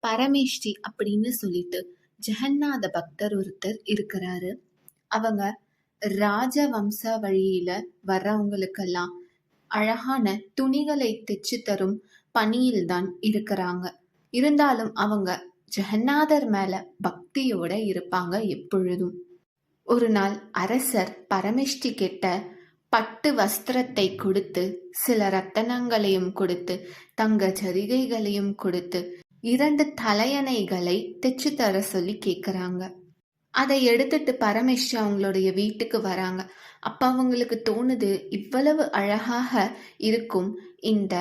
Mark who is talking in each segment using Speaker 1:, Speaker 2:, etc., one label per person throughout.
Speaker 1: பரமேஷ்டி அப்படின்னு சொல்லிட்டு ஜெகநாத பக்தர் ஒருத்தர் இருக்கிறாரு. அவங்க ராஜ வம்ச வழியில வர்றவங்களுக்கெல்லாம் அழகான துணிகளை தைச்சு தரும் பணியில் தான் இருக்கிறாங்க. இருந்தாலும் அவங்க ஜெகநாதர் மேல பக்தியோட இருப்பாங்க எப்பொழுதும். ஒரு நாள் அரசர் பரமேஷ்டி கிட்ட பட்டு வஸ்திரத்தை கொடுத்து, சில ரத்தனங்களையும் கொடுத்து, தங்க ஜரிகைகளையும் கொடுத்து 2 தலையணைகளை தைச்சு தர சொல்லி கேக்குறாங்க. அதை எடுத்துட்டு பரமேஷ்டி அவங்களுடைய வீட்டுக்கு வராங்க. அப்ப அவங்களுக்கு தோணுது, இவ்வளவு அழகாக இருக்கும் இந்த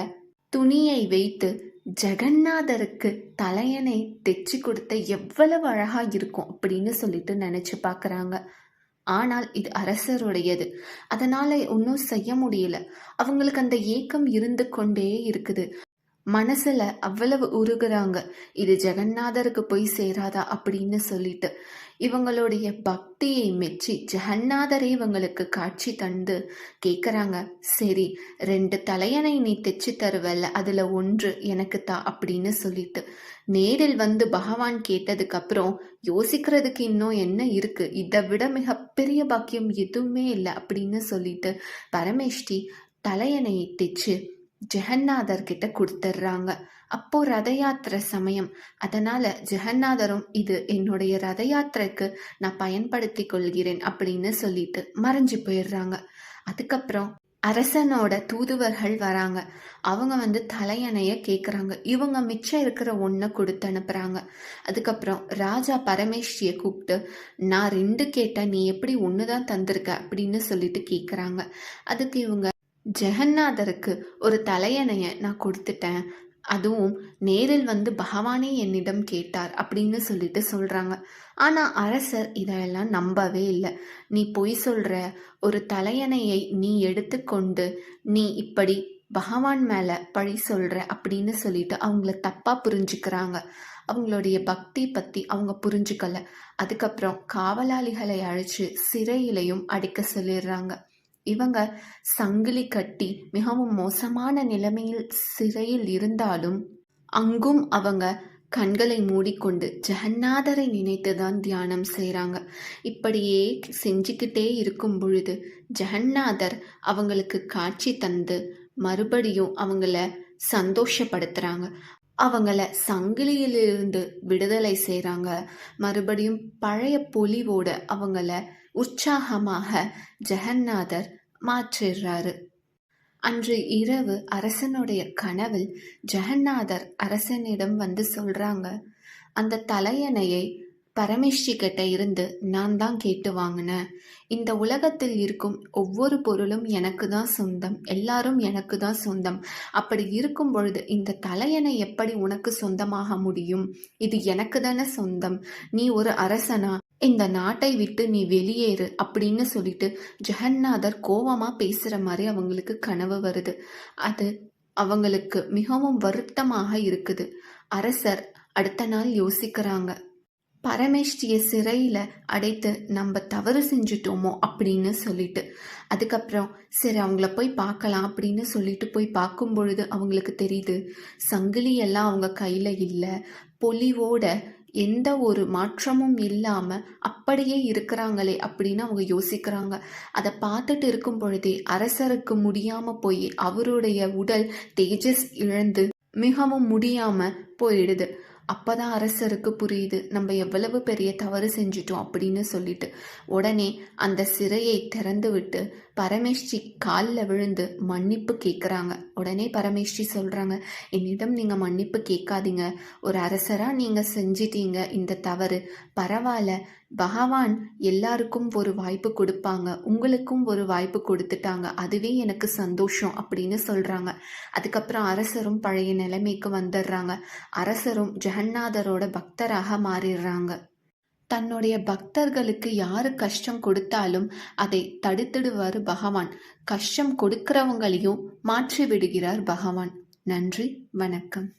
Speaker 1: துணியை வைத்து ஜெகநாதருக்கு தலையணை தைச்சு கொடுத்த எவ்வளவு அழகா இருக்கும் அப்படின்னு சொல்லிட்டு நினைச்சு பாக்குறாங்க. ஆனால் இது அரசருடையது. அதனால ஒன்றும் செய்ய முடியல. அவங்களுக்கு அந்த ஏக்கம் இருந்து கொண்டே இருக்குது. மனசுல அவ்வளவு உருகுறாங்க, இது ஜெகநாதருக்கு போய் சேராதா அப்படின்னு சொல்லிட்டு. இவங்களுடைய பக்தியை மெச்சி ஜெகநாதரே இவங்களுக்கு காட்சி தந்து கேக்குறாங்க, சரி 2 தலையணை நீ தைச்சு தருவல்ல, அதுல 1 எனக்கு தா அப்படின்னு சொல்லிட்டு. நேரில் வந்து பகவான் கேட்டதுக்கு அப்புறம் யோசிக்கிறதுக்கு இன்னும் என்ன இருக்கு, இதை விட மிகப்பெரிய பாக்கியம் எதுவுமே இல்லை அப்படின்னு சொல்லிட்டு பரமேஷ்டி தலையணையை தைச்சு ஜெகநாதர் கிட்ட கொடுத்துட்றாங்க. அப்போ ரத யாத்திரை சமயம். அதனால ஜெகநாதரும் இது என்னுடைய ரத யாத்திரைக்கு நான் பயன்படுத்தி கொள்கிறேன் அப்படின்னு சொல்லிட்டு மறைஞ்சு போயிடுறாங்க. அதுக்கப்புறம் அரசனோட தூதுவர்கள் வராங்க. அவங்க வந்து தலையணைய கேக்குறாங்க. இவங்க மிச்சம் இருக்கிற 1 கொடுத்து அனுப்புறாங்க. அதுக்கப்புறம் ராஜா பரமேஷ்டியை கூப்பிட்டு, நான் 2 கேட்டேன், நீ எப்படி 1 தான் தந்திருக்க அப்படின்னு சொல்லிட்டு கேக்குறாங்க. அதுக்கு இவங்க, ஜெகநாதருக்கு ஒரு தலையணைய நான் கொடுத்துட்டேன், அதுவும் நேரில் வந்து பகவானே என்னிடம் கேட்டார் அப்படின்னு சொல்லிட்டு சொல்றாங்க. ஆனா அரசர் இதெல்லாம் நம்பவே இல்லை. நீ பொய் சொல்ற, ஒரு தலையணையை நீ எடுத்துக்கொண்டு நீ இப்படி பகவான் மேல பழி சொல்ற அப்படின்னு சொல்லிட்டு அவங்கள தப்பா புரிஞ்சுக்கிறாங்க. அவங்களுடைய பக்தி பத்தி அவங்க புரிஞ்சுக்கல. அதுக்கப்புறம் காவலாளிகளை அழைச்சு சிறையிலையும் அடைக்க சொல்லிடுறாங்க. இவங்க சங்கிலி கட்டி மிகவும் மோசமான நிலைமையில் சிறையில் இருந்தாலும் அங்கும் அவங்க கண்களை மூடிக்கொண்டு ஜெகநாதரை நினைத்துதான் தியானம் செய்கிறாங்க. இப்படியே செஞ்சுக்கிட்டே இருக்கும் பொழுது ஜெகநாதர் அவங்களுக்கு காட்சி தந்து மறுபடியும் அவங்கள சந்தோஷப்படுத்துறாங்க. அவங்கள சங்கிலியிலிருந்து விடுதலை செய்கிறாங்க. மறுபடியும் பழைய பொலிவோட அவங்கள உற்சாகமாக ஜெகநாதர் மாற்றிடுறாரு. அன்று இரவு அரசனுடைய கனவில் ஜெகநாதர் அரசனிடம் வந்து சொல்றாங்க, அந்த தலையணையை பரமேஷ்டி கிட்ட இருந்து நான் தான் கேட்டு வாங்கினேன். இந்த உலகத்தில் இருக்கும் ஒவ்வொரு பொருளும் எனக்கு தான் சொந்தம், எல்லாரும் எனக்கு தான் சொந்தம். அப்படி இருக்கும் பொழுது இந்த தலையணை எப்படி உனக்கு சொந்தமாக முடியும்? இது எனக்கு தானே சொந்தம். நீ ஒரு அரசனா? இந்த நாட்டை விட்டு நீ வெளியேறு அப்படின்னு சொல்லிட்டு ஜெகநாதர் கோவமா பேசுற மாதிரி அவங்களுக்கு கனவு வருது. அது அவங்களுக்கு மிகவும் வருத்தமாக இருக்குது. அரசர் அடுத்த நாள் யோசிக்கிறாங்க, பரமேஷ்டியை சிறையில் அடைத்து நம்ம தவறு செஞ்சுட்டோமோ அப்படின்னு சொல்லிட்டு. அதுக்கப்புறம் சரி அவங்கள போய் பார்க்கலாம் அப்படின்னு சொல்லிட்டு போய் பார்க்கும் பொழுது அவங்களுக்கு தெரியுது, சங்கிலி எல்லாம் அவங்க கையில் இல்லை, பொலிவோட எந்த ஒரு மாற்றமும் இல்லாமல் அப்படியே இருக்கிறாங்களே அப்படின்னு அவங்க யோசிக்கிறாங்க. அதை பார்த்துட்டு இருக்கும் பொழுதே அரசருக்கு முடியாமல் போய் அவருடைய உடல் தேஜஸ் இழந்து மிகவும் முடியாமல் போயிடுது. அப்பதான் அரசருக்கு புரியுது, நம்ம எவ்வளவு பெரிய தவறு செஞ்சிட்டோம் அப்படின்னு சொல்லிட்டு. உடனே அந்த சிறையை திறந்து விட்டு பரமேஷ்டி காலில் விழுந்து மன்னிப்பு கேட்குறாங்க. உடனே பரமேஷ்டி சொல்கிறாங்க, என்னிடம் நீங்கள் மன்னிப்பு கேட்காதீங்க, ஒரு அரசராக நீங்கள் செஞ்சிட்டீங்க இந்த தவறு, பரவாயில்ல, பகவான் எல்லாருக்கும் ஒரு வாய்ப்பு கொடுப்பாங்க, உங்களுக்கும் ஒரு வாய்ப்பு கொடுத்துட்டாங்க, அதுவே எனக்கு சந்தோஷம் அப்படின்னு சொல்கிறாங்க. அதுக்கப்புறம் அரசரும் பழைய நிலைமைக்கு வந்துடுறாங்க. அரசரும் ஜெகநாதரோட பக்தராக மாறிடுறாங்க. தன்னுடைய பக்தர்களுக்கு யாரு கஷ்டம் கொடுத்தாலும் அதை தடுத்துடுவார் பகவான். கஷ்டம் கொடுக்கிறவங்களையும் மாற்றி விடுகிறார் பகவான். நன்றி, வணக்கம்.